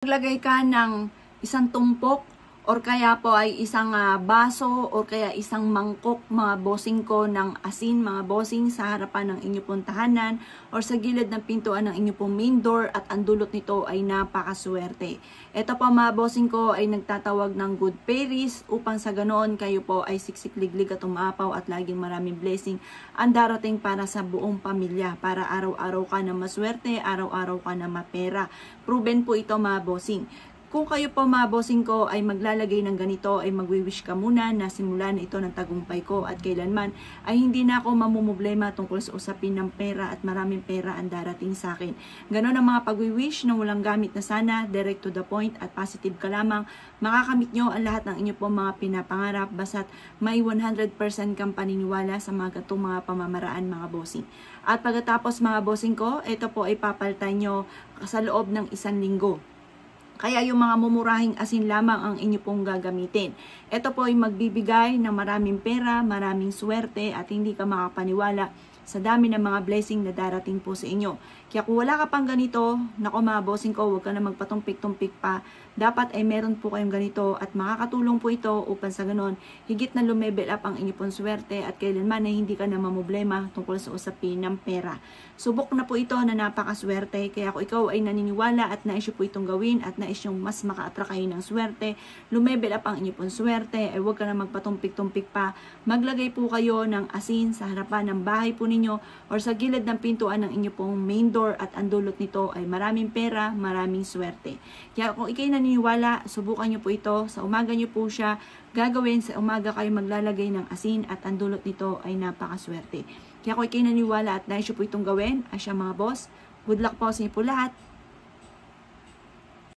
Maglagay ka ng isang tumpok or kaya po ay isang baso or kaya isang mangkok mga bossing ko ng asin mga bossing sa harapan ng inyo pong tahanan or sa gilid ng pintuan ng inyo pong main door at ang dulot nito ay napakaswerte. Ito po mga bossing ko ay nagtatawag ng good fairies upang sa ganoon kayo po ay siksik-liglig at umapaw at laging maraming blessing ang darating para sa buong pamilya para araw-araw ka na maswerte, araw-araw ka na mapera. Proven po ito mga bossing. Kung kayo po mga bossing ko ay maglalagay ng ganito ay magwi-wish ka muna na simula na ito ng tagumpay ko at kailanman ay hindi na ako mamumblema tungkol sa usapin ng pera at maraming pera ang darating sa akin. Ganon ang mga pagwi-wish na walang gamit na sana, direct to the point at positive ka lamang. Makakamit nyo ang lahat ng inyo po mga pinapangarap basta't may 100% kang paniniwala sa mga gatong mga pamamaraan mga bossing. At pagkatapos mga bossing ko, ito po ay papalitan nyo sa loob ng 1 linggo. Kaya yung mga mumurahing asin lamang ang inyo pong gagamitin. Ito po ay magbibigay ng maraming pera, maraming swerte at hindi ka makapaniwala sa dami ng mga blessing na darating po sa inyo. Kaya kung wala ka pang ganito, nako mga bossing ko, huwag ka na magpatumpik-tumpik pa. Dapat ay meron po kayong ganito at makakatulong po ito upang sa ganon, higit na lumevel up ang inyo pong swerte at kailanman ay hindi ka na mamoblema tungkol sa usapin ng pera. Subok na po ito na napakaswerte, kaya kung ikaw ay naniniwala at nais po itong gawin at nais yung mas maka-attract kayo ng swerte, lumevel up ang inyo pong swerte, ay huwag ka na magpatumpik-tumpik pa. Maglagay po kayo ng asin sa harapan ng bahay po ninyo or sa gilid ng pintuan ng inyo pong main door at ang dulot nito ay maraming pera, maraming swerte. Kaya kung ikay naniniwala, subukan nyo po ito. Sa umaga nyo po siya gagawin. Sa umaga kayo maglalagay ng asin at ang dulot nito ay napakaswerte. Kaya kung ikay naniniwala at nais nyo po itong gawin, asya mga boss, good luck po sa inyo po lahat.